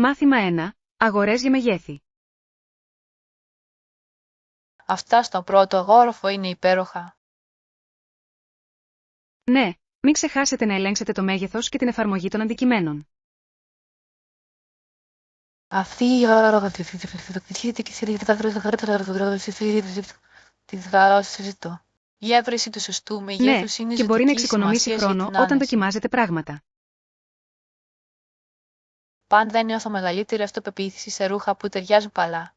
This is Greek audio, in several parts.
Μάθημα 1. Αγορές για μεγέθη. Αυτά στον πρώτο αγόροφο είναι υπέροχα. Ναι, μην ξεχάσετε να ελέγξετε το μέγεθος και την εφαρμογή των αντικειμένων. Αυτή η η έβρεση του σωστού Ναι, μεγέθους είναι και μπορεί να ζωτική εξοικονομήσει σημασία για χρόνο την όταν άνεση. δοκιμάζετε πράγματα. Πάντα νιώθω μεγαλύτερη αυτοπεποίθηση σε ρούχα που ταιριάζουν καλά.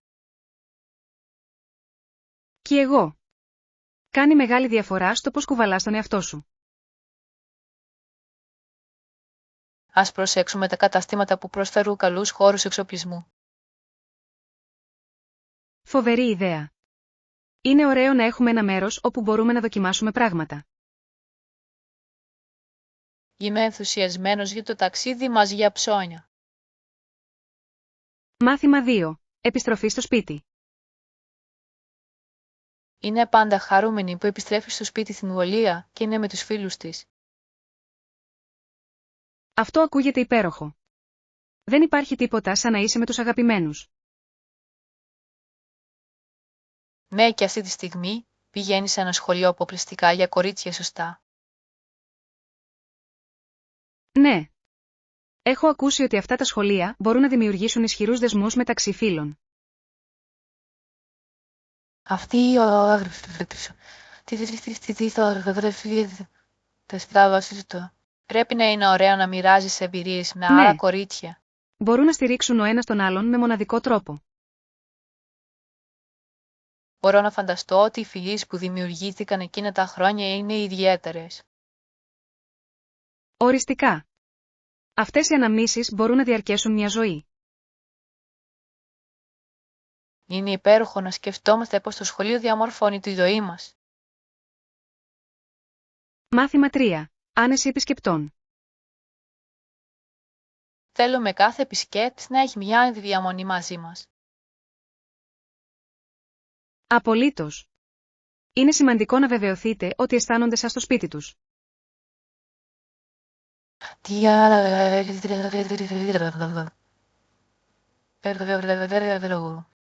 Και εγώ. Κάνει μεγάλη διαφορά στο πώς κουβαλάς τον εαυτό σου. Ας προσέξουμε τα καταστήματα που προσφέρουν καλούς χώρους εξοπλισμού. Φοβερή ιδέα. Είναι ωραίο να έχουμε ένα μέρος όπου μπορούμε να δοκιμάσουμε πράγματα. Είμαι ενθουσιασμένος για το ταξίδι μας για ψώνια. Μάθημα 2. Επιστροφή στο σπίτι. Είναι πάντα χαρούμενη που επιστρέφει στο σπίτι στην Γολία και είναι με τους φίλους της. Αυτό ακούγεται υπέροχο. Δεν υπάρχει τίποτα σαν να είσαι με τους αγαπημένους. Ναι, και αυτή τη στιγμή πηγαίνει σε ένα σχολείο αποκλειστικά για κορίτσια, σωστά. Ναι. Έχω ακούσει ότι αυτά τα σχολεία μπορούν να δημιουργήσουν ισχυρούς δεσμούς μεταξύ φίλων. Αυτή η πρέπει να είναι ωραίο να μοιράζεις εμπειρίες με άλλα Ναι. κορίτσια. Μπορούν να στηρίξουν ο ένας τον άλλον με μοναδικό τρόπο. Μπορώ να φανταστώ ότι οι φιλίες που δημιουργήθηκαν εκείνα τα χρόνια είναι ιδιαίτερες. Οριστικά. Αυτές οι αναμνήσεις μπορούν να διαρκέσουν μια ζωή. Είναι υπέροχο να σκεφτόμαστε πως το σχολείο διαμορφώνει τη ζωή μας. Μάθημα 3. Άνεση επισκεπτών. Θέλουμε κάθε επισκέπτης να έχει μια διαμονή μαζί μας. Απολύτως. Είναι σημαντικό να βεβαιωθείτε ότι αισθάνονται σαν στο σπίτι τους.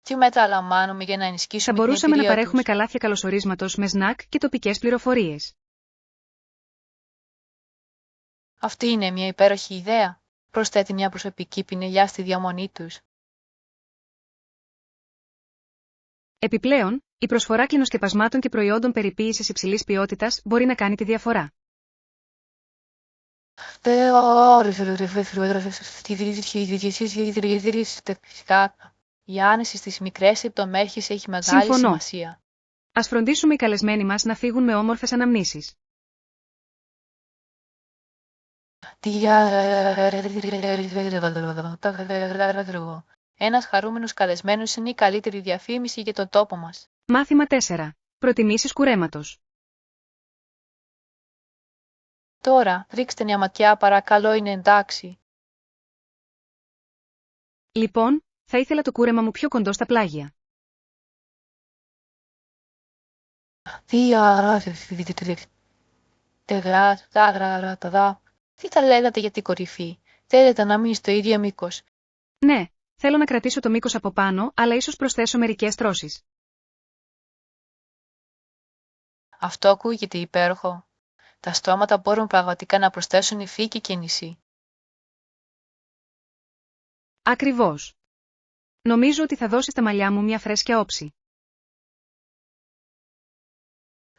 Τι μέτρα λαμβάνουμε για να Θα ενισχύσουμε την μπορούσαμε να εμπειρία παρέχουμε τους. καλάθια καλωσορίσματος με σνακ και τοπικές πληροφορίες. Αυτή είναι μια υπέροχη ιδέα. Προσθέτει μια προσωπική πινελιά στη διαμονή τους. Επιπλέον, η προσφορά κλινοσκεπασμάτων και προϊόντων περιποίησης υψηλής ποιότητας μπορεί να κάνει τη διαφορά. Η άνεση στις μικρές λεπτομέρειες έχει μεγάλη Συμφωνώ. σημασία. Ας φροντίσουμε οι καλεσμένοι μας να φύγουν με όμορφες αναμνήσεις. Ένας χαρούμενος καλεσμένος είναι η καλύτερη διαφήμιση για τον τόπο μας. Μάθημα 4. Προτιμήσεις κουρέματος. Τώρα, ρίξτε μια ματιά παρακαλώ, είναι εντάξει. Λοιπόν, θα ήθελα το κούρεμα μου πιο κοντό στα πλάγια. Τι θα λέγατε για την κορυφή? Θέλετε να μείνει στο ίδιο μήκος? Ναι, θέλω να κρατήσω το μήκος από πάνω, αλλά ίσως προσθέσω μερικές τρώσεις. Αυτό ακούγεται υπέροχο. Τα στρώματα μπορούν πραγματικά να προσθέσουν υφή και κίνηση. Ακριβώς. Νομίζω ότι θα δώσει στα μαλλιά μου μια φρέσκια όψη.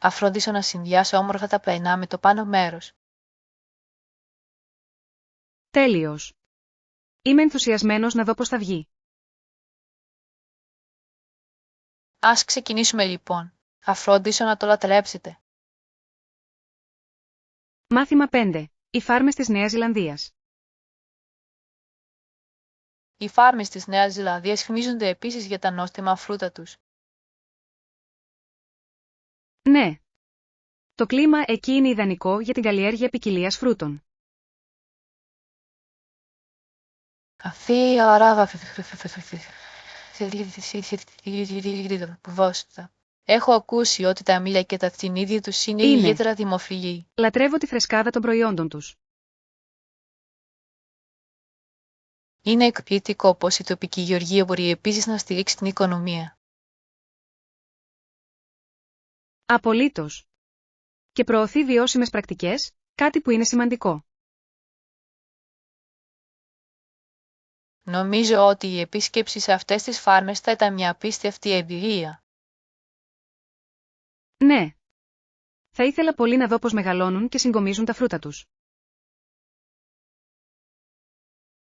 Αφρόντισω να συνδυάσω όμορφα τα πλαϊνά με το πάνω μέρος. Τέλειος. Είμαι ενθουσιασμένος να δω πώς θα βγει. Ας ξεκινήσουμε λοιπόν. Αφρόντισω να το λατρέψετε. Μάθημα 5. Οι φάρμες της Νέας Ζηλανδίας. Οι φάρμες της Νέας Ζηλανδίας φημίζονται επίσης για τα νόστιμα φρούτα τους. Ναι. Το κλίμα εκεί είναι ιδανικό για την καλλιέργεια ποικιλίας φρούτων. Έχω ακούσει ότι τα μήλα και τα θηνίδια τους είναι ιδιαίτερα δημοφιλή. Λατρεύω τη φρεσκάδα των προϊόντων τους. Είναι εκπληκτικό πως η τοπική γεωργία μπορεί επίσης να στηρίξει την οικονομία. Απολύτως. Και προωθεί βιώσιμες πρακτικές, κάτι που είναι σημαντικό. Νομίζω ότι η επίσκεψη σε αυτές τις φάρμες θα ήταν μια απίστευτη εμπειρία. Ναι. Θα ήθελα πολύ να δω πώς μεγαλώνουν και συγκομίζουν τα φρούτα τους.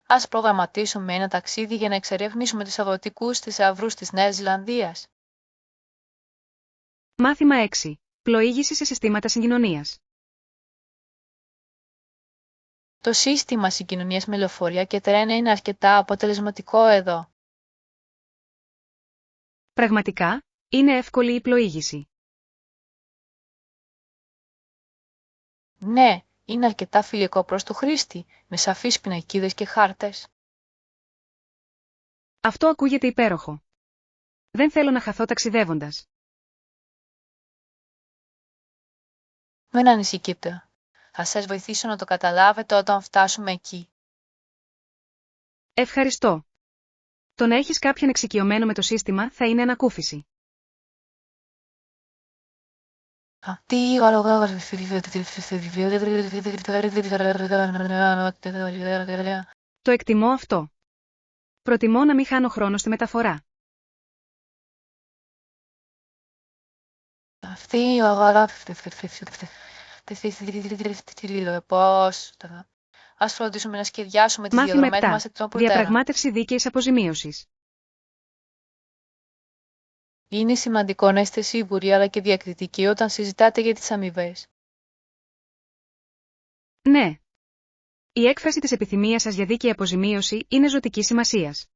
Ας προγραμματίσουμε ένα ταξίδι για να εξερευνήσουμε τους αγροτικούς θησαυρούς της Νέας Ζηλανδίας. Μάθημα 6. Πλοήγηση σε συστήματα συγκοινωνίας. Το σύστημα συγκοινωνίας με λεωφορεία και τρένα είναι αρκετά αποτελεσματικό εδώ. Πραγματικά, είναι εύκολη η πλοήγηση. Ναι, είναι αρκετά φιλικό προς το χρήστη, με σαφείς πινακίδες και χάρτες. Αυτό ακούγεται υπέροχο. Δεν θέλω να χαθώ ταξιδεύοντας. Μην ανησυχείτε. Θα σας βοηθήσω να το καταλάβετε όταν φτάσουμε εκεί. Ευχαριστώ. Το να έχεις κάποιον εξοικειωμένο με το σύστημα θα είναι ανακούφιση. Το εκτιμώ αυτό. Προτιμώ να μην χάνω χρόνο στη μεταφορά. Ας φροντίσουμε να σχεδιάσουμε τις Μάθημα διαδρομές 7. μας εκ των προτέρων. Διαπραγμάτευση δίκαιης αποζημίωσης. Είναι σημαντικό να είστε σίγουροι αλλά και διακριτικοί όταν συζητάτε για τις αμοιβές. Ναι. Η έκφραση της επιθυμίας σας για δίκαιη αποζημίωση είναι ζωτικής σημασίας.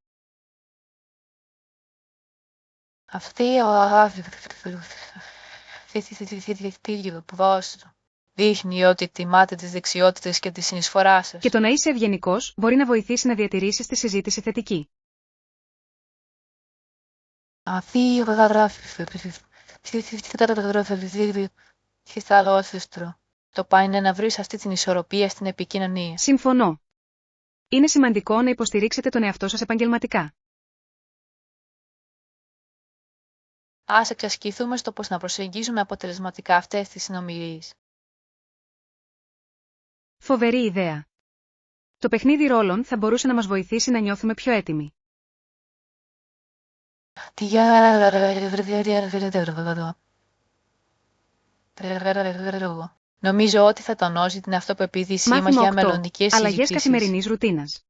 Δείχνει ότι τιμάτε τις δεξιότητες και τη συνεισφορά σας. Και το να είσαι ευγενικός μπορεί να βοηθήσει να διατηρήσεις τη συζήτηση θετική. Το πάει είναι να βρεις αυτή την ισορροπία στην επικοινωνία. Συμφωνώ. Είναι σημαντικό να υποστηρίξετε τον εαυτό σας επαγγελματικά. Ας εξασκηθούμε στο πώς να προσεγγίζουμε αποτελεσματικά αυτές τις συνομιλίες. Φοβερή ιδέα. Το παιχνίδι ρόλων θα μπορούσε να μας βοηθήσει να νιώθουμε πιο έτοιμοι. Νομίζω ότι θα τονώσει την αυτοπεποίθησή μας Μάθημα για 8. μελλοντικές Αλλαγές συζητήσεις. καθημερινής ρουτίνας.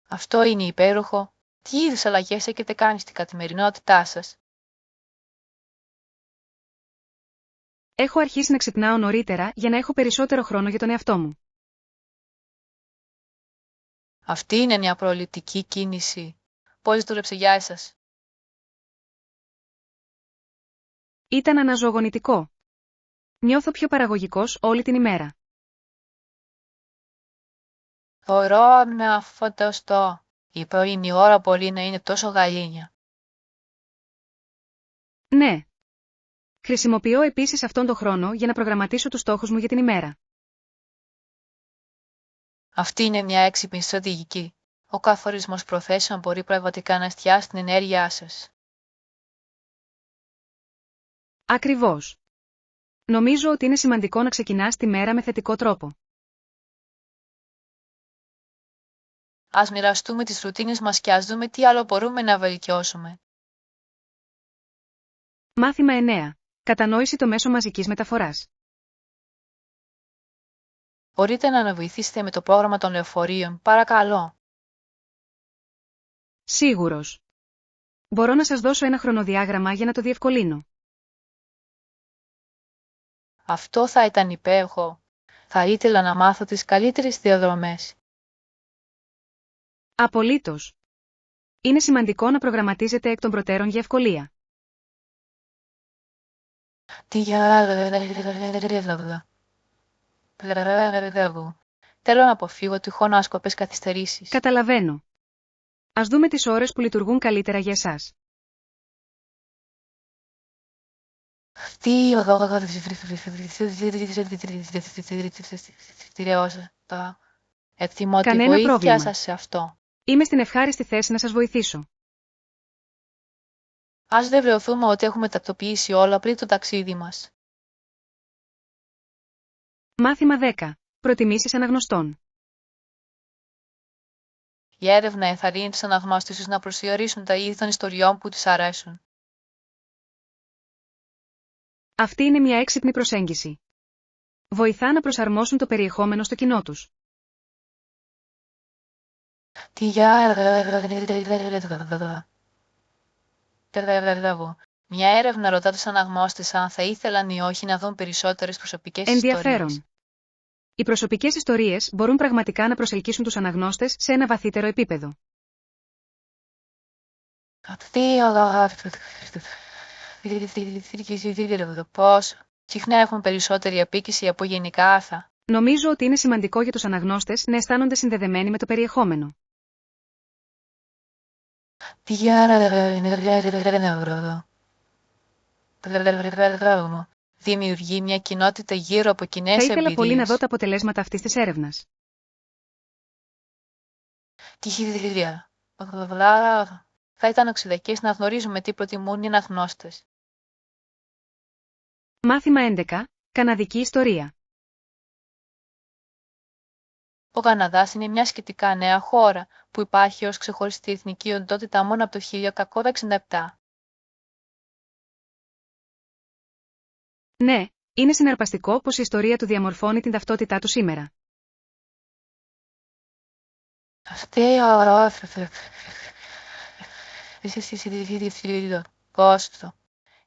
Αυτό είναι υπέροχο. Τι είδους αλλαγές έχετε κάνει στην καθημερινότητά σας? Έχω αρχίσει να ξυπνάω νωρίτερα για να έχω περισσότερο χρόνο για τον εαυτό μου. Αυτή είναι μια προληπτική κίνηση. Πώς δούλεψε για εσάς? Ήταν αναζωογονητικό. Νιώθω πιο παραγωγικός όλη την ημέρα. Θεωρώ με αφανταστό. Η πρωινή ώρα μπορεί να είναι τόσο γαλήνια. Ναι. Χρησιμοποιώ επίσης αυτόν τον χρόνο για να προγραμματίσω τους στόχους μου για την ημέρα. Αυτή είναι μια έξυπνη στρατηγική. Ο καθορισμός προθέσεων μπορεί πραγματικά να εστιάσει την ενέργειά σας. Ακριβώς. Νομίζω ότι είναι σημαντικό να ξεκινάς τη μέρα με θετικό τρόπο. Ας μοιραστούμε τις ρουτίνες μας και ας δούμε τι άλλο μπορούμε να βελτιώσουμε. Μάθημα 9. Κατανόηση το μέσο μαζικής μεταφοράς. Μπορείτε να βοηθήσετε με το πρόγραμμα των λεωφορείων, παρακαλώ. Σίγουρος. Μπορώ να σας δώσω ένα χρονοδιάγραμμα για να το διευκολύνω. Αυτό θα ήταν υπέροχο. Θα ήθελα να μάθω τις καλύτερες διαδρομές. Απολύτως. Είναι σημαντικό να προγραμματίζετε εκ των προτέρων για ευκολία. Θέλω να αποφύγω τυχόν άσκοπες καθυστερήσεις. Καταλαβαίνω. Ας δούμε τις ώρες που λειτουργούν καλύτερα για εσάς. Εκτιμώ τη Κανένα βοήθεια πρόβλημα. σας σε αυτό. Είμαι στην ευχάριστη θέση να σας βοηθήσω. Ας βεβαιωθούμε ότι έχουμε τακτοποιήσει όλα πριν το ταξίδι μας. Μάθημα 10. Προτιμήσεις αναγνωστών. Η έρευνα ενθαρρύνει τους αναγνώστες τους να προσδιορίσουν τα είδη των ιστοριών που τους αρέσουν. Αυτή είναι μια έξυπνη προσέγγιση. Βοηθά να προσαρμόσουν το περιεχόμενο στο κοινό τους. Μια έρευνα ρωτά τους αναγνώστες αν θα ήθελαν ή όχι να δουν περισσότερες προσωπικές ιστορίες. Ενδιαφέρον. Οι προσωπικές ιστορίες μπορούν πραγματικά να προσελκύσουν τους αναγνώστες σε ένα βαθύτερο επίπεδο. Πώς συχνά έχουν περισσότερη απίκηση από γενικά άρθρα. Νομίζω ότι είναι σημαντικό για τους αναγνώστες να αισθάνονται συνδεδεμένοι με το περιεχόμενο. Δημιουργεί μια κοινότητα γύρω από κοινές Θα εμπειρίες. ήθελα πολύ να δω τα αποτελέσματα αυτής της έρευνας. Θα ήταν οξυδακές να γνωρίζουμε τι προτιμούν οι αναγνώστες. Μάθημα 11. Καναδική ιστορία. Ο Καναδάς είναι μια σχετικά νέα χώρα που υπάρχει ως ξεχωριστή εθνική οντότητα μόνο από το 1867. Ναι, είναι συναρπαστικό πως η ιστορία του διαμορφώνει την ταυτότητά του σήμερα. Κόστο.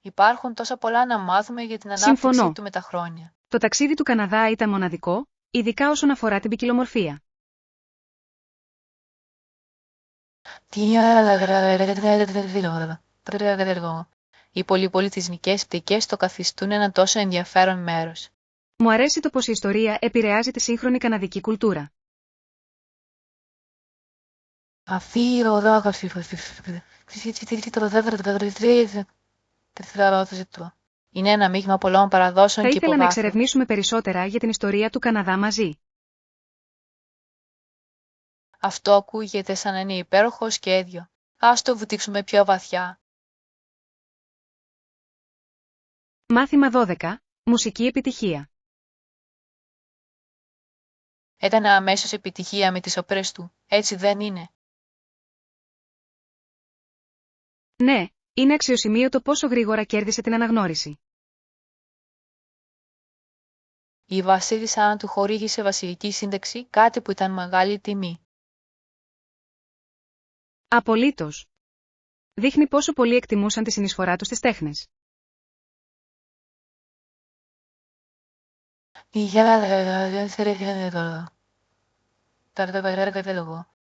Υπάρχουν τόσα πολλά να μάθουμε για την ανάπτυξή Συμφωνώ. του με τα χρόνια. Το ταξίδι του Καναδά ήταν μοναδικό, ειδικά όσον αφορά την ποικιλομορφία. Οι πολυπολιτισμικές πτυχές το καθιστούν ένα τόσο ενδιαφέρον μέρος. Μου αρέσει το πως η ιστορία επηρεάζει τη σύγχρονη καναδική κουλτούρα. Είναι ένα μείγμα πολλών παραδόσεων Θα και ήθελα να υποβάθρων. εξερευνήσουμε περισσότερα για την ιστορία του Καναδά μαζί. Αυτό ακούγεται σαν να είναι υπέροχο σχέδιο. Ας το βουτήξουμε πιο βαθιά. Μάθημα 12. Μουσική επιτυχία. Ήταν αμέσως επιτυχία με τις όπερες του, έτσι δεν είναι? Ναι, είναι αξιοσημείωτο πόσο γρήγορα κέρδισε την αναγνώριση. Η βασίλισσα Άννα του χορήγησε βασιλική σύνταξη, κάτι που ήταν μεγάλη τιμή. Απολύτως. Δείχνει πόσο πολύ εκτιμούσαν τη συνεισφορά τους στις τέχνες.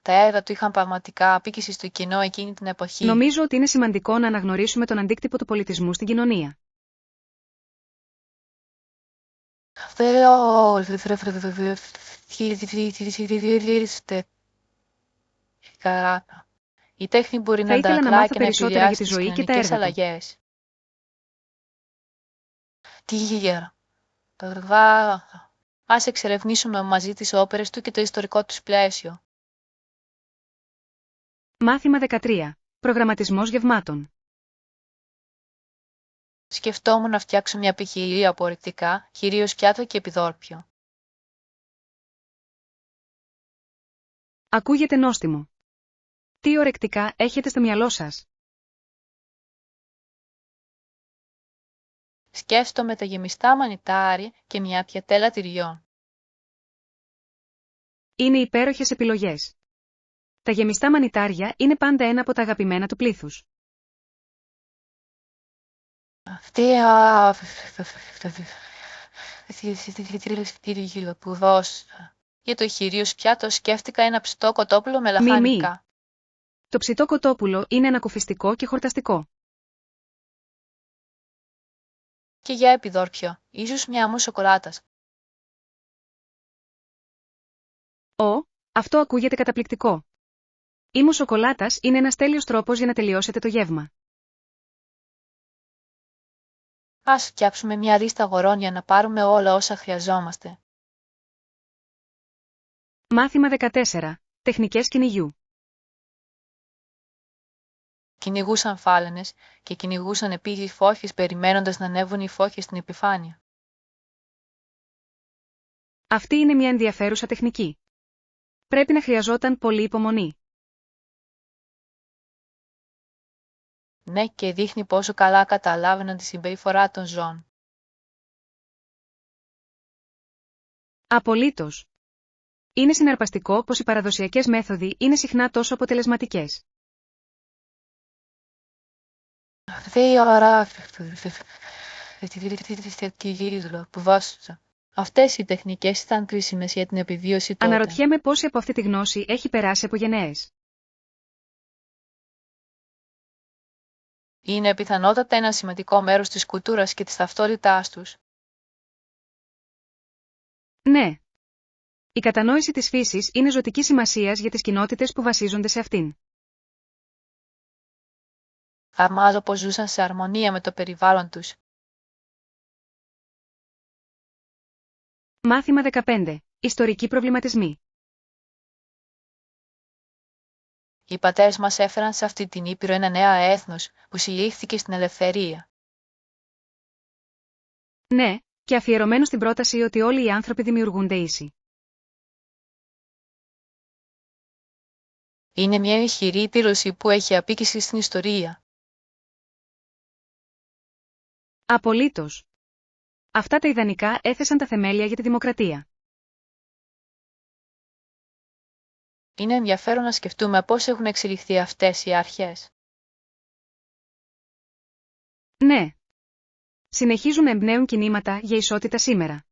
Τα έργα του είχαν πραγματικά απίκηση στο κοινό εκείνη την εποχή. Νομίζω ότι είναι σημαντικό να αναγνωρίσουμε τον αντίκτυπο του πολιτισμού στην κοινωνία. Η τέχνη μπορεί Θα να ήθελα να αντανακλά μάθω και να περισσότερα για επηρεάσει τη τις ζωή και τα κοινωνικές έργα του. αλλαγές. Ας εξερευνήσουμε μαζί τις όπερες του και το ιστορικό τους πλαίσιο. Μάθημα 13. Προγραμματισμός γευμάτων. Σκεφτόμουν να φτιάξω μια ποικιλία από ορεικτικά, κυρίως πιάτα και επιδόρπιο. Ακούγεται νόστιμο. Τι ορεκτικά έχετε στο μυαλό σας? Σκέφτομαι τα γεμιστά μανιτάρια και μια πιατέλα τυριών. Είναι υπέροχες επιλογές. Τα γεμιστά μανιτάρια είναι πάντα ένα από τα αγαπημένα του πλήθους. Για το χειρίος πιάτο σκέφτηκα ένα ψητό κοτόπουλο με Μη. λαχανικά. Το ψητό κοτόπουλο είναι ανακουφιστικό και χορταστικό. Και για επιδόρπιο, ίσως μια μου σοκολάτας. Αυτό ακούγεται καταπληκτικό. Η μου σοκολάτας είναι ένας τέλειος τρόπος για να τελειώσετε το γεύμα. Ας φτιάξουμε μια λίστα αγορών για να πάρουμε όλα όσα χρειαζόμαστε. Μάθημα 14. Τεχνικές κυνηγιού. Κυνηγούσαν φάλαινες και κυνηγούσαν επίσης φώκες περιμένοντας να ανέβουν οι φώκες στην επιφάνεια. Αυτή είναι μια ενδιαφέρουσα τεχνική. Πρέπει να χρειαζόταν πολλή υπομονή. Ναι, και δείχνει πόσο καλά καταλάβαιναν τη συμπεριφορά των ζώων. Απολύτως. Είναι συναρπαστικό πως οι παραδοσιακές μέθοδοι είναι συχνά τόσο αποτελεσματικές. Αυτές οι τεχνικές ήταν κρίσιμες για την επιβίωση τότε. Αναρωτιέμαι πόση από αυτή τη γνώση έχει περάσει από γενναίες. Είναι πιθανότατα ένα σημαντικό μέρος της κουλτούρας και της ταυτότητάς τους. Ναι. Η κατανόηση της φύσης είναι ζωτικής σημασίας για τις κοινότητες που βασίζονται σε αυτήν. Θαυμάζω πως ζούσαν σε αρμονία με το περιβάλλον τους. Μάθημα 15. Ιστορικοί προβληματισμοί. Οι πατέρες μας έφεραν σε αυτή την Ήπειρο ένα νέο έθνος που συλλήφθηκε στην ελευθερία. Ναι, και αφιερωμένο στην πρόταση ότι όλοι οι άνθρωποι δημιουργούνται ίσοι. Είναι μια ισχυρή δήλωση που έχει απίκηση στην ιστορία. Απολύτως. Αυτά τα ιδανικά έθεσαν τα θεμέλια για τη δημοκρατία. Είναι ενδιαφέρον να σκεφτούμε πώς έχουν εξελιχθεί αυτές οι αρχές. Ναι. Συνεχίζουν να εμπνέουν κινήματα για ισότητα σήμερα.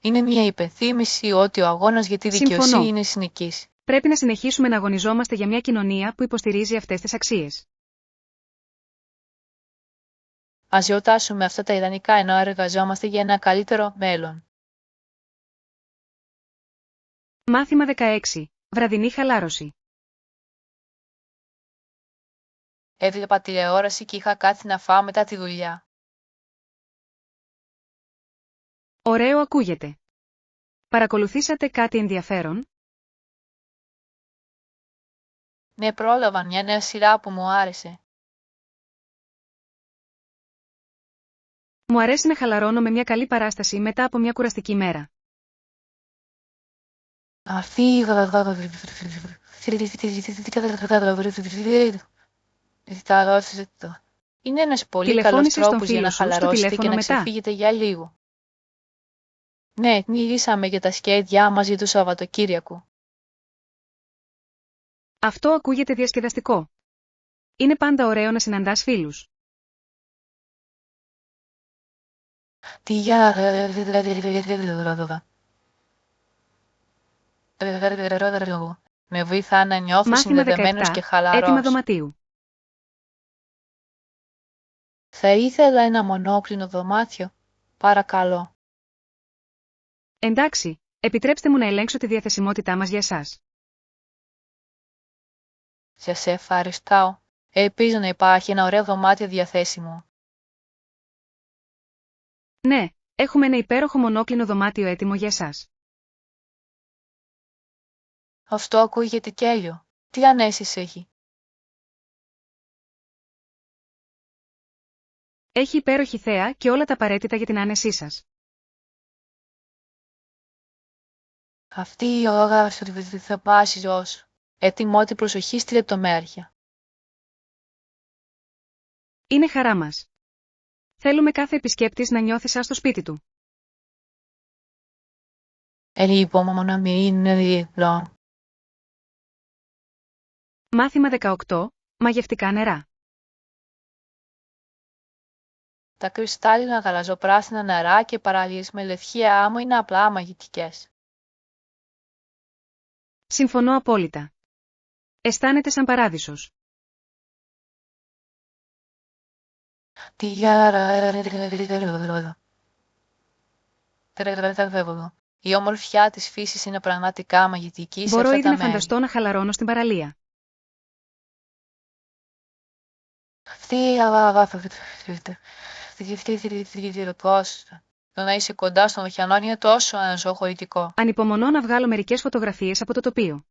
Είναι μια υπενθύμηση ότι ο αγώνας για τη δικαιοσύνη Συμφωνώ. είναι συνοικής. Πρέπει να συνεχίσουμε να αγωνιζόμαστε για μια κοινωνία που υποστηρίζει αυτές τις αξίες. Ας γιορτάσουμε αυτά τα ιδανικά ενώ εργαζόμαστε για ένα καλύτερο μέλλον. Μάθημα 16. Βραδινή χαλάρωση. Έβλεπα τηλεόραση και είχα κάτι να φάω μετά τη δουλειά. Ωραίο ακούγεται. Παρακολουθήσατε κάτι ενδιαφέρον? Ναι, πρόλαβα μια νέα σειρά που μου άρεσε. Μου αρέσει να χαλαρώνω με μια καλή παράσταση μετά από μια κουραστική μέρα. Είναι ένας πολύ καλός Τηλεφώνησες στον τρόπος για φίλο να σου στο χαλαρώσετε και τηλέφωνο να μετά? ξεφύγετε για λίγο. Ναι, μιλήσαμε για τα σχέδιά μας για το Σαββατοκύριακο. Αυτό ακούγεται διασκεδαστικό. Είναι πάντα ωραίο να συναντάς φίλους. Με βοηθά να νιώθω Μάθημα συνδεδεμένος 17. και Έτοιμα χαλαρός. δωματίου. Θα ήθελα ένα μονόκλινο δωμάτιο. Παρακαλώ. Εντάξει, επιτρέψτε μου να ελέγξω τη διαθεσιμότητά μας για εσάς. Σας ευχαριστώ. Ελπίζω να υπάρχει ένα ωραίο δωμάτιο διαθέσιμο. Ναι, έχουμε ένα υπέροχο μονόκλινο δωμάτιο έτοιμο για εσάς. Αυτό ακούγεται τέλειο. Τι ανέσεις έχει? Έχει υπέροχη θέα και όλα τα απαραίτητα για την άνεσή σας. Αυτή η ώρα θα πάσει ως έτοιμο την προσοχή στη λεπτομέρεια. Είναι χαρά μας. Θέλουμε κάθε επισκέπτης να νιώθει σαν στο σπίτι του. Λοιπόν, να μην είναι διπλό. Μάθημα 18. Μαγευτικά νερά. Τα κρυστάλλινα γαλαζοπράσινα νερά και παραλίες με λευκή άμμο είναι απλά μαγευτικές. Συμφωνώ απόλυτα. Αισθάνεται σαν παράδεισος. Η ομορφιά της φύσης είναι πραγματικά μαγευτική σε Μπορώ αυτά ήδη τα να μέρη. φανταστώ να χαλαρώνω στην παραλία. Το να είσαι κοντά στον ωκεανό είναι τόσο αναζωογορητικό. Ανυπομονώ να βγάλω μερικές φωτογραφίες από το τοπίο.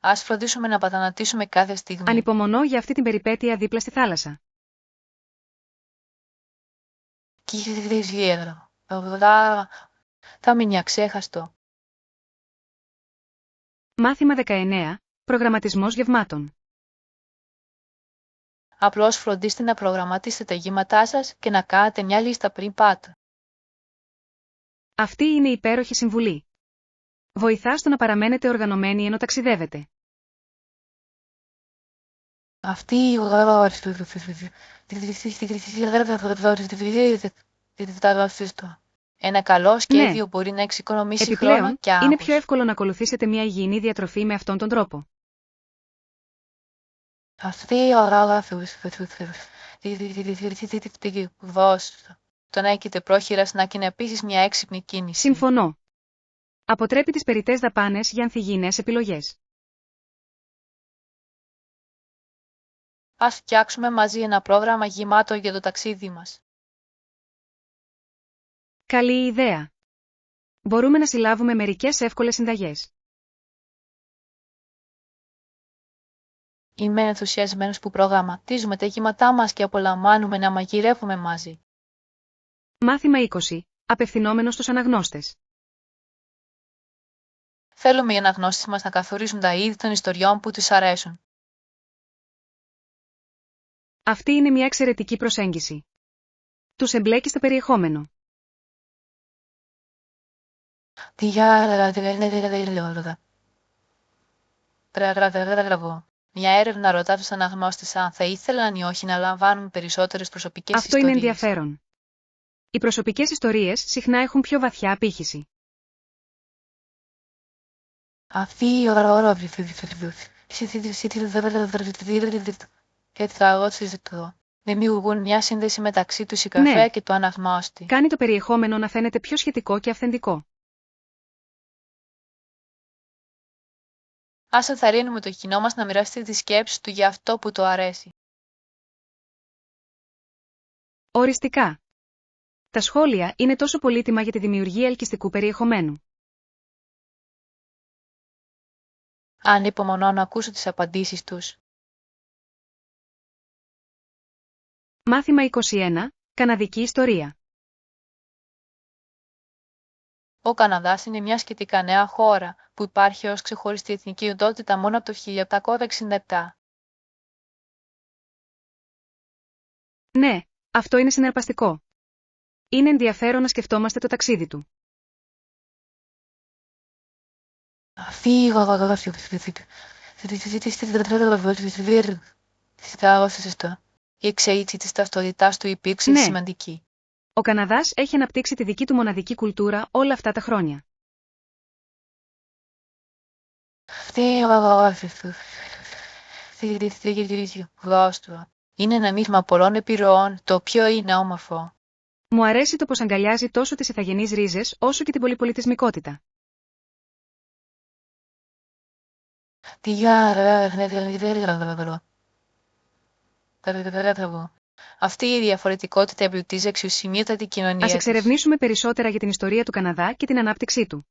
Ας φροντίσουμε να πατανατήσουμε κάθε στιγμή. Ανυπομονώ για αυτή την περιπέτεια δίπλα στη θάλασσα. Θα μείνει αξέχαστο. Μάθημα 19. Προγραμματισμός γευμάτων. Απλώς φροντίστε να προγραμματίσετε τα γεύματά σας και να κάνετε μια λίστα πριν πάτε. Αυτή είναι η υπέροχη συμβουλή. Βοηθά στο να παραμένετε οργανωμένοι ενώ ταξιδεύετε. Ένα καλό σχέδιο μπορεί να εξοικονομήσει χρόνο Επιπλέον, και άγχος. είναι πιο εύκολο να ακολουθήσετε μια υγιεινή διατροφή με αυτόν τον τρόπο. Το να έχετε πρόχειρα σνακ είναι επίσης μια έξυπνη κίνηση. Συμφωνώ. Αποτρέπει τις περιττές δαπάνες για ανθυγιεινές επιλογές. Ας φτιάξουμε μαζί ένα πρόγραμμα γεμάτο για το ταξίδι μας. Καλή ιδέα. Μπορούμε να συλλάβουμε μερικές εύκολες συνταγές. Είμαι ενθουσιασμένος που προγραμματίζουμε τα γεύματά μας και απολαμβάνουμε να μαγειρεύουμε μαζί. Μάθημα 20. Απευθυνόμενο στους αναγνώστες. Θέλουμε οι αναγνώστες μας να καθορίσουν τα είδη των ιστοριών που τους αρέσουν. Αυτή είναι μια εξαιρετική προσέγγιση. Τους εμπλέκει στο περιεχόμενο. Μια έρευνα ρωτά τους αναγνώστες αν θα ήθελαν ή όχι να λαμβάνουν περισσότερες προσωπικές Αυτό ιστορίες. είναι ενδιαφέρον. Οι προσωπικές ιστορίες συχνά έχουν πιο βαθιά απήχηση. Δημιουργούν μια σύνδεση μεταξύ του συγγραφέα Ναι. και του αναγνώστη. Κάνει το περιεχόμενο να φαίνεται πιο σχετικό και αυθεντικό. Ας ενθαρρύνουμε το κοινό μας να μοιραστεί τις σκέψεις του για αυτό που το αρέσει. Οριστικά. Τα σχόλια είναι τόσο πολύτιμα για τη δημιουργία ελκυστικού περιεχομένου. Ανυπομονώ να ακούσω τις απαντήσεις τους. Μάθημα 21. Καναδική ιστορία. Ο Καναδάς είναι μια σχετικά νέα χώρα που υπάρχει ως ξεχωριστή εθνική οντότητα μόνο από το 1867. Ναι, αυτό είναι συναρπαστικό. Είναι ενδιαφέρον να σκεφτόμαστε το ταξίδι του. Η εξέλιξη της ταυτότητάς του υπήρξε Ναι. σημαντική. Ο Καναδάς έχει αναπτύξει τη δική του μοναδική κουλτούρα όλα αυτά τα χρόνια. Είναι ένα μείγμα πολλών επιρροών, το οποίο είναι όμορφο. Μου αρέσει το πως αγκαλιάζει τόσο τις ηθαγενείς ρίζες όσο και την πολυπολιτισμικότητα. Αυτή η διαφορετικότητα εμπλουτίζει αξιοσημείωτα την κοινωνία Ας της. εξερευνήσουμε περισσότερα για την ιστορία του Καναδά και την ανάπτυξή του.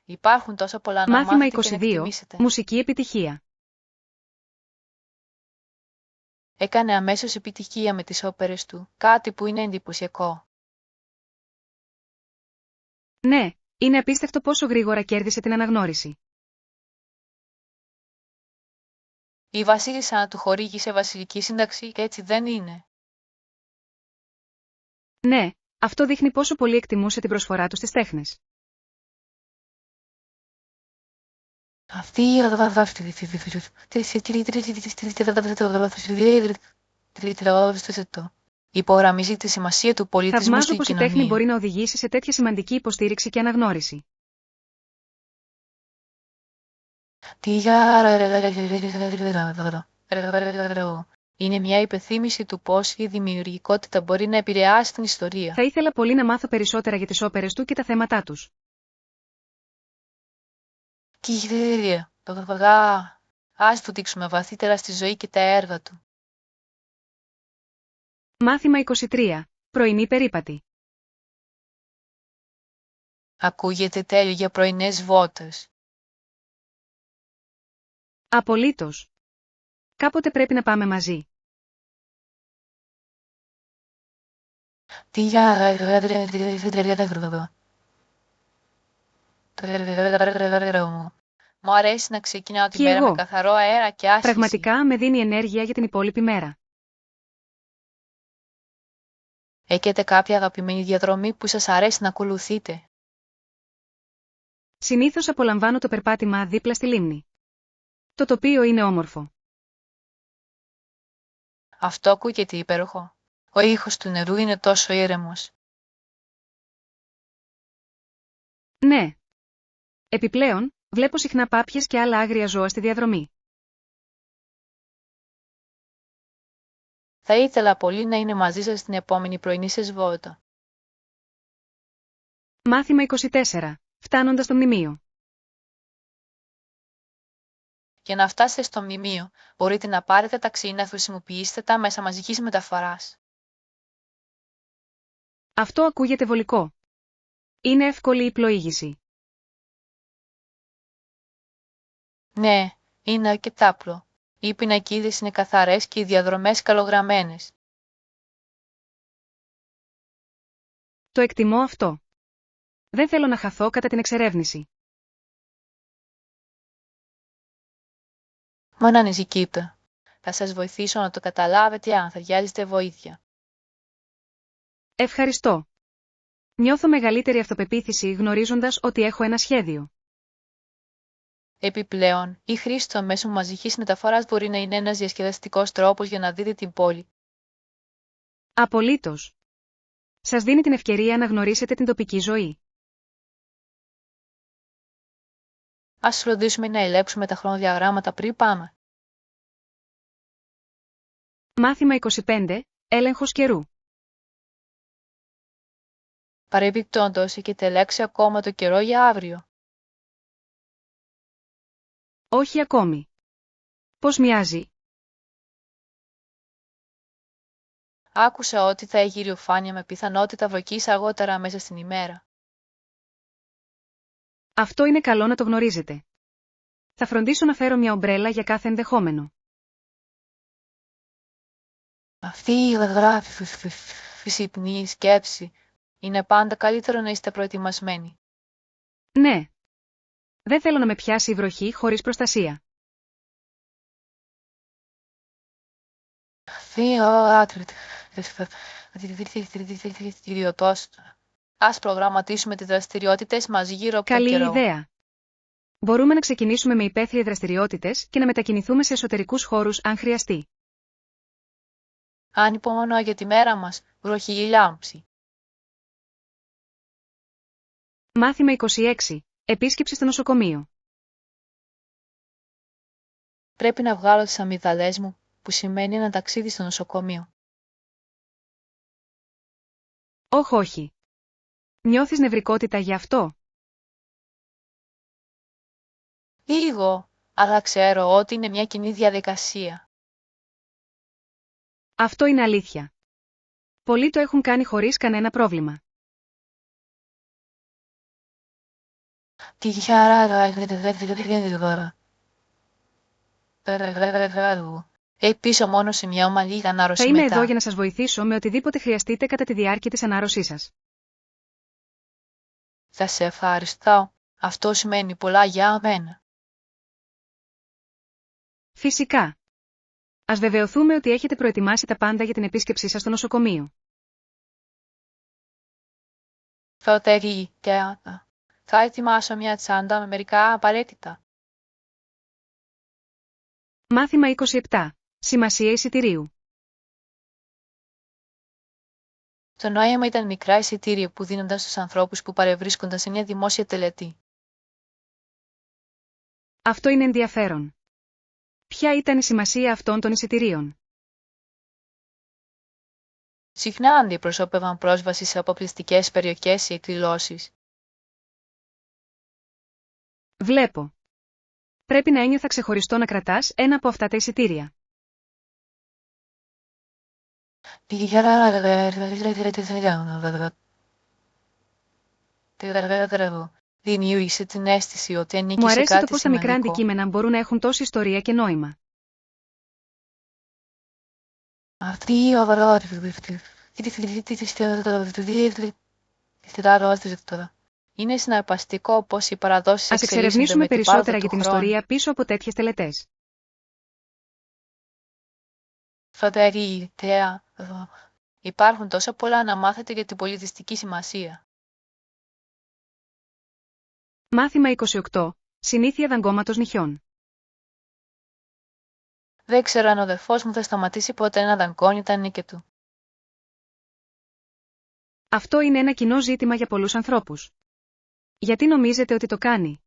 Υπάρχουν τόσα πολλά να Μάθημα μάθετε και να 22. εκτιμήσετε. Μουσική επιτυχία. Έκανε αμέσως επιτυχία με τις όπερες του, κάτι που είναι εντυπωσιακό. Ναι, είναι απίστευτο πόσο γρήγορα κέρδισε την αναγνώριση. Η βασίλισσα του χορήγησε βασιλική σύνταξη και έτσι δεν είναι. Ναι, αυτό δείχνει πόσο πολύ εκτιμούσε την προσφορά του στις τέχνες. Υπογραμμίζει τη σημασία του πολιτισμού Θαυμάζω στην πως η κοινωνία. τέχνη μπορεί να οδηγήσει σε τέτοια σημαντική υποστήριξη και αναγνώριση. Είναι μια υπενθύμηση του πώς η δημιουργικότητα μπορεί να επηρεάσει την ιστορία. Θα ήθελα πολύ να μάθω περισσότερα για τις όπερες του και τα θέματά τους. Κύριε, γα, ας δείξουμε βαθύτερα στη ζωή και τα έργα του. Μάθημα 23. Πρωινή περίπατη. Ακούγεται τέλειο για πρωινές βόλτες. Απολύτως. Κάποτε πρέπει να πάμε μαζί. Μου αρέσει να ξεκινάω τη Και μέρα με εγώ. καθαρό αέρα και άσκηση. Πραγματικά με δίνει ενέργεια για την υπόλοιπη μέρα. Έχετε κάποια αγαπημένη διαδρομή που σας αρέσει να ακολουθείτε? Συνήθως απολαμβάνω το περπάτημα δίπλα στη λίμνη. Το τοπίο είναι όμορφο. Αυτό ακούγεται υπέροχο. Ο ήχος του νερού είναι τόσο ήρεμος. Ναι. Επιπλέον, βλέπω συχνά πάπιες και άλλα άγρια ζώα στη διαδρομή. Θα ήθελα πολύ να είναι μαζί σας την επόμενη πρωινή σας βόλτα. Μάθημα 24. Φτάνοντας στο μνημείο. Για να φτάσετε στο μνημείο, μπορείτε να πάρετε ταξί ή να χρησιμοποιήσετε τα μέσα μαζικής μεταφοράς. Αυτό ακούγεται βολικό. Είναι εύκολη η πλοήγηση. Ναι, είναι αρκετά απλό. Οι πινακίδες είναι καθαρές και οι διαδρομές καλογραμμένες. Το εκτιμώ αυτό. Δεν θέλω να χαθώ κατά την εξερεύνηση. Μα να ανησυχείτε. Θα σας βοηθήσω να το καταλάβετε αν θα χρειάζεστε βοήθεια. Ευχαριστώ. Νιώθω μεγαλύτερη αυτοπεποίθηση γνωρίζοντας ότι έχω ένα σχέδιο. Επιπλέον, η χρήση των μέσων μαζικής μεταφοράς μπορεί να είναι ένας διασκεδαστικός τρόπος για να δείτε την πόλη. Απολύτως. Σας δίνει την ευκαιρία να γνωρίσετε την τοπική ζωή. Ας φροντίσουμε να ελέγξουμε τα χρονοδιαγράμματα πριν πάμε. Μάθημα 25. Έλεγχος καιρού. Παρεμπιπτόντως, έχετε ελέγξει ακόμα το καιρό για αύριο. Όχι ακόμη. Πώς μοιάζει? Άκουσα ότι θα έχει ηλιοφάνεια με πιθανότητα βροχής αργότερα μέσα στην ημέρα. Αυτό είναι καλό να το γνωρίζετε. Θα φροντίσω να φέρω μια ομπρέλα για κάθε ενδεχόμενο. Αυτή η φυσιπνή σκέψη είναι πάντα καλύτερο να είστε προετοιμασμένοι. Ναι. Δεν θέλω να με πιάσει η βροχή χωρίς προστασία. Ας προγραμματίσουμε τις δραστηριότητες μας γύρω από τον Καλή καιρό. ιδέα. Μπορούμε να ξεκινήσουμε με υπαίθριες δραστηριότητες και να μετακινηθούμε σε εσωτερικούς χώρους αν χρειαστεί. Ανυπομονώ για τη μέρα μας, βροχή ή λάμψη. Μάθημα 26. Επίσκεψη στο νοσοκομείο. Πρέπει να βγάλω τις αμυγδαλές μου, που σημαίνει ένα ταξίδι στο νοσοκομείο. Όχι. Νιώθεις νευρικότητα γι' αυτό? Λίγο, αλλά ξέρω ότι είναι μια κοινή διαδικασία. Αυτό είναι αλήθεια. Πολλοί το έχουν κάνει χωρίς κανένα πρόβλημα. Τι χαρά πίσω μόνο σε μια ομαλή ανάρρωση Θα είμαι μετά. εδώ για να σας βοηθήσω με οτιδήποτε χρειαστείτε κατά τη διάρκεια της ανάρρωσής σας. Θα σε ευχαριστώ. Αυτό σημαίνει πολλά για μένα. Φυσικά. Ας βεβαιωθούμε ότι έχετε προετοιμάσει τα πάντα για την επίσκεψή σας στο νοσοκομείο. Φωτερή και θα ετοιμάσω μια τσάντα με μερικά απαραίτητα. Μάθημα 27. Σημασία εισιτηρίου. Το νόημα ήταν μικρά εισιτήρια που δίνονταν στους ανθρώπους που παρευρίσκονταν σε μια δημόσια τελετή. Αυτό είναι ενδιαφέρον. Ποια ήταν η σημασία αυτών των εισιτηρίων? συχνά αντιπροσώπευαν πρόσβαση σε αποκλειστικές περιοχές ή εκδηλώσεις. Βλέπω. Πρέπει να ένιωθα ξεχωριστό να κρατάς ένα από αυτά τα εισιτήρια. Δημιούργησε την αίσθηση ότι ανήκει Μου σε αρέσει το κάτι πώς τα μικρά σημαντικό. αντικείμενα μπορούν να έχουν τόση ιστορία και νόημα. Είναι συναρπαστικό πώς οι παραδόσεις Ας εξελίσσονται εξερευνήσουμε με την πάροδο περισσότερα του για την χρόνου. ιστορία πίσω από τέτοιες τελετές. Υπάρχουν τόσα πολλά να μάθετε για την πολιτιστική σημασία. Μάθημα 28. Συνήθεια δαγκώματος νυχιών. Δεν ξέρω αν ο αδερφός μου θα σταματήσει ποτέ να δαγκώνει τα νίκια του. Αυτό είναι ένα κοινό ζήτημα για πολλούς ανθρώπους. Γιατί νομίζετε ότι το κάνει?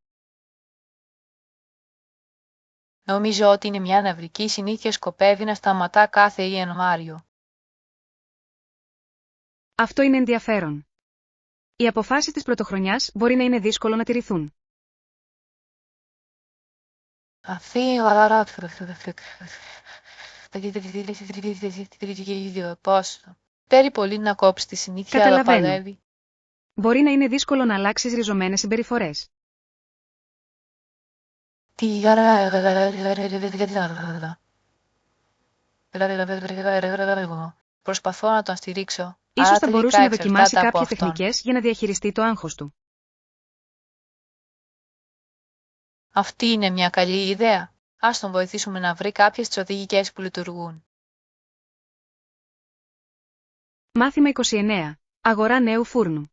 Νομίζω ότι είναι μια νευρική συνήθεια, σκοπεύει να σταματά κάθε Ιανουάριο. Αυτό είναι ενδιαφέρον. Οι αποφάσεις της πρωτοχρονιάς μπορεί να είναι δύσκολο να τηρηθούν. Πώς? Θέλει πολύ να κόψει τη συνήθεια, αλλά Καταλαβαίνω. παλεύει. Μπορεί να είναι δύσκολο να αλλάξεις ριζωμένες συμπεριφορές. Προσπαθώ να τον στηρίξω, Ίσως αλλά θα τελικά μπορούσε να δοκιμάσει εξαρτάται από κάποιες αυτόν. τεχνικές για να διαχειριστεί το άγχος του. Αυτή είναι μια καλή ιδέα. Ας τον βοηθήσουμε να βρει κάποιες στρατηγικές που λειτουργούν. Μάθημα 29. Αγορά νέου φούρνου.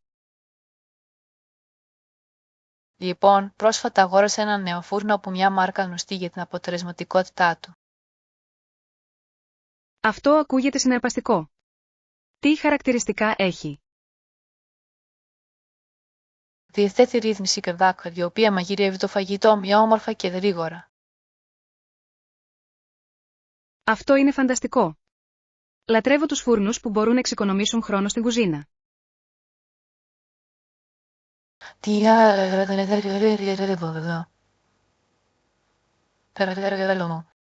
Λοιπόν, πρόσφατα αγόρασα ένα νέο φούρνο από μια μάρκα γνωστή για την αποτελεσματικότητά του. Αυτό ακούγεται συναρπαστικό. Τι χαρακτηριστικά έχει? Διαθέτει ρύθμιση και δάκρυα, η οποία μαγειρεύει το φαγητό μια όμορφα και γρήγορα. Αυτό είναι φανταστικό. Λατρεύω τους φούρνους που μπορούν να εξοικονομήσουν χρόνο στην κουζίνα.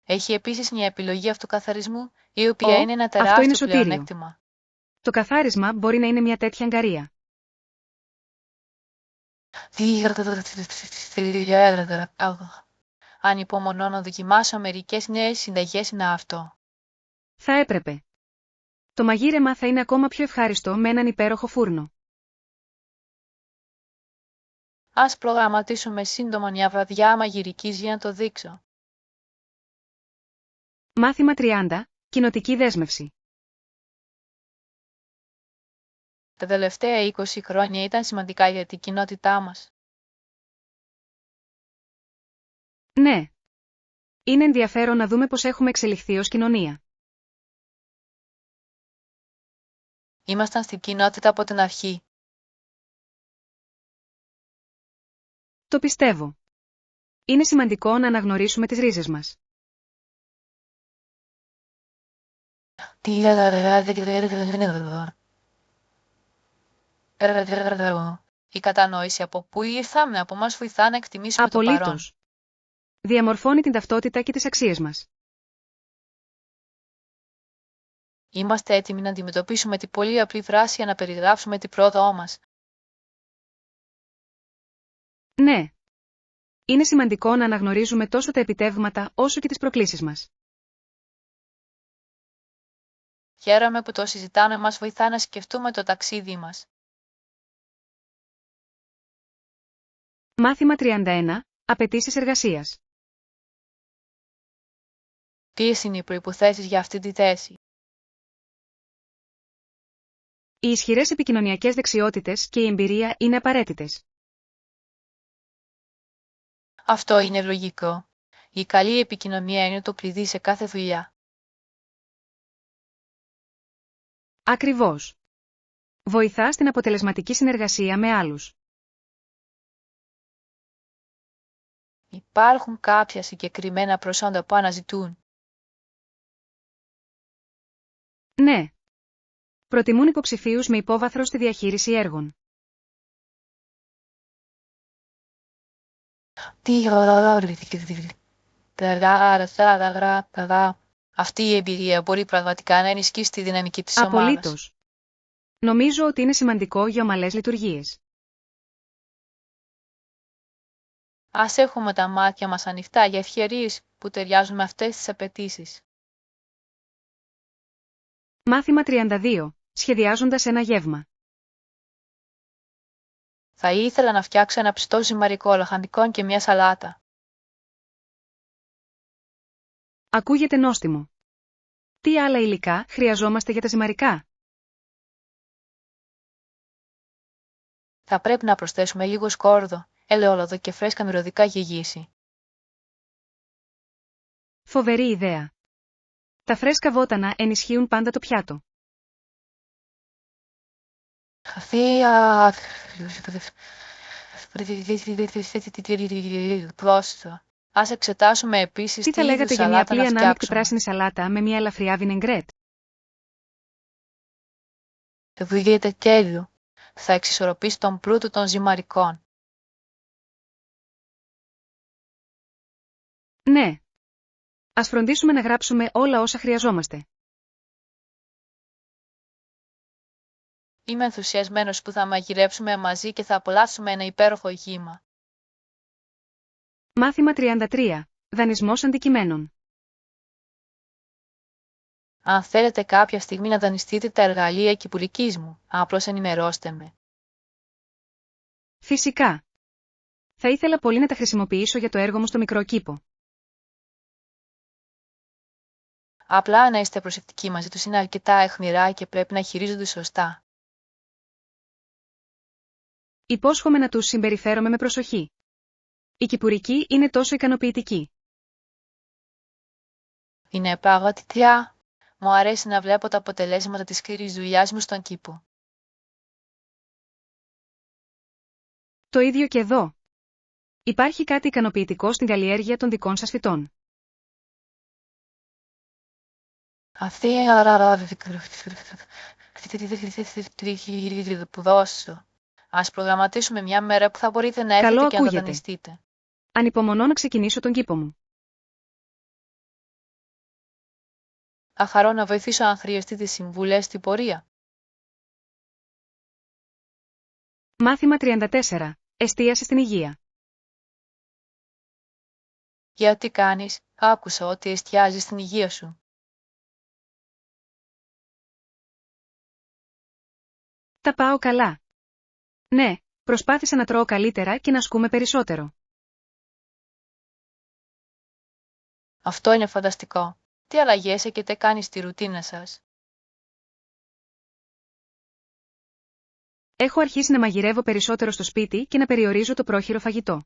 Έχει επίσης μια επιλογή αυτοκαθαρισμού, η οποία είναι ένα Αυτό είναι τεράστιο σωτήριο. πλεονέκτημα. Το καθάρισμα μπορεί να είναι μια τέτοια αγκαρία. Ανυπομονώ να δοκιμάσω μερικές νέες συνταγές να αυτό. Θα έπρεπε. Το μαγείρεμα θα είναι ακόμα πιο ευχάριστο με έναν υπέροχο φούρνο. Ας προγραμματίσουμε σύντομα μια βραδιά μαγειρικής για να το δείξω. Μάθημα 30. Κοινοτική δέσμευση. Τα τελευταία 20 χρόνια ήταν σημαντικά για την κοινότητά μας. Ναι. Είναι ενδιαφέρον να δούμε πώς έχουμε εξελιχθεί ως κοινωνία. Ήμασταν στην κοινότητα από την αρχή. Το πιστεύω. Είναι σημαντικό να αναγνωρίσουμε τις ρίζες μας. Η κατανόηση από πού ήρθαμε από μας βοηθά να εκτιμήσουμε το παρόν. Απολύτως. Διαμορφώνει την ταυτότητα και τις αξίες μας. Είμαστε έτοιμοι να αντιμετωπίσουμε την πολύ απλή φράση για να περιγράψουμε την πρόοδό μας. Ναι. Είναι σημαντικό να αναγνωρίζουμε τόσο τα επιτεύγματα όσο και τις προκλήσεις μας. Χαίρομαι που το συζητάμε, μας βοηθά να σκεφτούμε το ταξίδι μας. Μάθημα 31. Απαιτήσεις εργασίας. Ποιες είναι οι προϋποθέσεις για αυτή τη θέση? Οι ισχυρές επικοινωνιακές δεξιότητες και η εμπειρία είναι απαραίτητες. Αυτό είναι λογικό. Η καλή επικοινωνία είναι το κλειδί σε κάθε δουλειά. Ακριβώς. Βοηθά στην αποτελεσματική συνεργασία με άλλους. Υπάρχουν κάποια συγκεκριμένα προσόντα που αναζητούν. Ναι. Προτιμούν υποψηφίους με υπόβαθρο στη διαχείριση έργων. Αυτή η εμπειρία μπορεί πραγματικά να ενισχύσει τη δυναμική της ομάδας. Απολύτως. Νομίζω ότι είναι σημαντικό για ομαλές λειτουργίες. Ας έχουμε τα μάτια μας ανοιχτά για ευκαιρίες που ταιριάζουν με αυτές τις απαιτήσεις. Μάθημα 32. Σχεδιάζοντας ένα γεύμα. Θα ήθελα να φτιάξω ένα ψητό ζυμαρικό λαχανικών και μια σαλάτα. Ακούγεται νόστιμο. Τι άλλα υλικά χρειαζόμαστε για τα ζυμαρικά? Θα πρέπει να προσθέσουμε λίγο σκόρδο, ελαιόλαδο και φρέσκα μυρωδικά για γύση. Φοβερή ιδέα. Τα φρέσκα βότανα ενισχύουν πάντα το πιάτο. Ας εξετάσουμε επίσης Τι θα είδους λέγατε για μια σαλάτα απλή να ανάμεικτη φτιάξουμε. πράσινη σαλάτα με μια ελαφριά βινεγκρέτ? Το βιβλιοτεκέλιο θα εξισορροπήσει τον πλούτο των ζυμαρικών. Ναι. Ας φροντίσουμε να γράψουμε όλα όσα χρειαζόμαστε. Είμαι ενθουσιασμένος που θα μαγειρέψουμε μαζί και θα απολαύσουμε ένα υπέροχο γεύμα. Μάθημα 33. Δανεισμός αντικειμένων. Αν θέλετε κάποια στιγμή να δανειστείτε τα εργαλεία κυπουρικής μου, απλώς ενημερώστε με. Φυσικά. Θα ήθελα πολύ να τα χρησιμοποιήσω για το έργο μου στο μικρό κήπο. Απλά να είστε προσεκτικοί μαζί τους, είναι αρκετά αιχμηρά και πρέπει να χειρίζονται σωστά. Υπόσχομαι να τους συμπεριφέρομαι με προσοχή. Η κυπουρική είναι τόσο ικανοποιητική. Είναι πραγματικά. Μου αρέσει να βλέπω τα αποτελέσματα της σκληρής δουλειάς μου στον κήπο. Το ίδιο και εδώ. Υπάρχει κάτι ικανοποιητικό στην καλλιέργεια των δικών σας φυτών. Ας προγραμματίσουμε μια μέρα που θα μπορείτε να έρθετε Καλό και να τα ακούγεται. δανειστείτε. Ανυπομονώ να ξεκινήσω τον κήπο μου. Θα χαρώ να βοηθήσω αν χρειαστείτε συμβουλές στην πορεία. Μάθημα 34. Εστίαση στην υγεία. Γιατί κάνεις, άκουσα ότι εστιάζεις στην υγεία σου. Τα πάω καλά. Ναι, προσπάθησα να τρώω καλύτερα και να ασκούμε περισσότερο. Αυτό είναι φανταστικό. Τι αλλαγές έχετε κάνει στη ρουτίνα σας? Έχω αρχίσει να μαγειρεύω περισσότερο στο σπίτι και να περιορίζω το πρόχειρο φαγητό.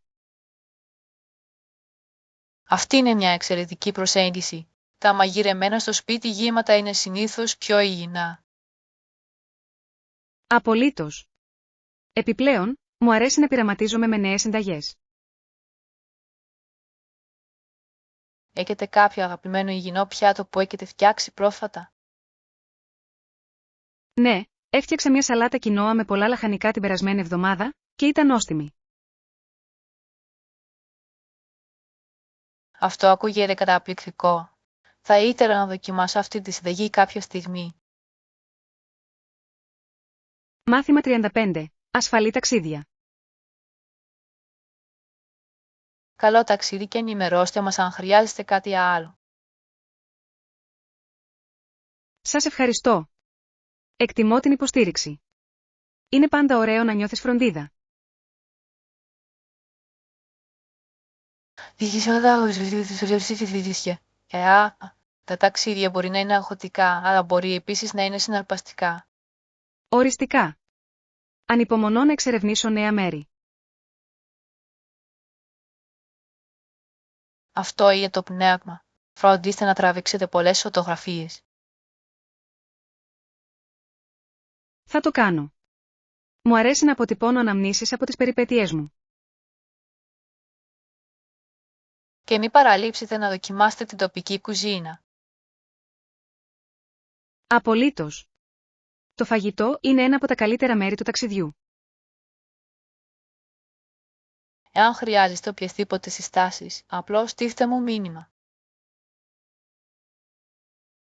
Αυτή είναι μια εξαιρετική προσέγγιση. Τα μαγειρεμένα στο σπίτι γεύματα είναι συνήθως πιο υγιεινά. Απολύτως. Επιπλέον, μου αρέσει να πειραματίζομαι με νέες συνταγές. Έχετε κάποιο αγαπημένο υγιεινό πιάτο που έχετε φτιάξει πρόσφατα? Ναι, έφτιαξα μια σαλάτα κοινόα με πολλά λαχανικά την περασμένη εβδομάδα και ήταν νόστιμη. Αυτό ακούγεται καταπληκτικό. Θα ήθελα να δοκιμάσω αυτή τη συνταγή κάποια στιγμή. Μάθημα 35. Ασφαλή ταξίδια. Καλό ταξίδι και ενημερώστε μας αν χρειάζεστε κάτι άλλο. Σας ευχαριστώ. Εκτιμώ την υποστήριξη. Είναι πάντα ωραίο να νιώθεις φροντίδα. Τα ταξίδια μπορεί να είναι αγχωτικά, αλλά μπορεί επίσης να είναι συναρπαστικά. Οριστικά. Ανυπομονώ να εξερευνήσω νέα μέρη. Αυτό είναι το πνεύμα. Φροντίστε να τραβήξετε πολλές φωτογραφίες. Θα το κάνω. Μου αρέσει να αποτυπώνω αναμνήσεις από τις περιπέτειές μου. Και μην παραλείψετε να δοκιμάσετε την τοπική κουζίνα. Απολύτως. Το φαγητό είναι ένα από τα καλύτερα μέρη του ταξιδιού. Εάν χρειάζεστε οποιασδήποτε συστάσεις, απλώς στείλτε μου μήνυμα.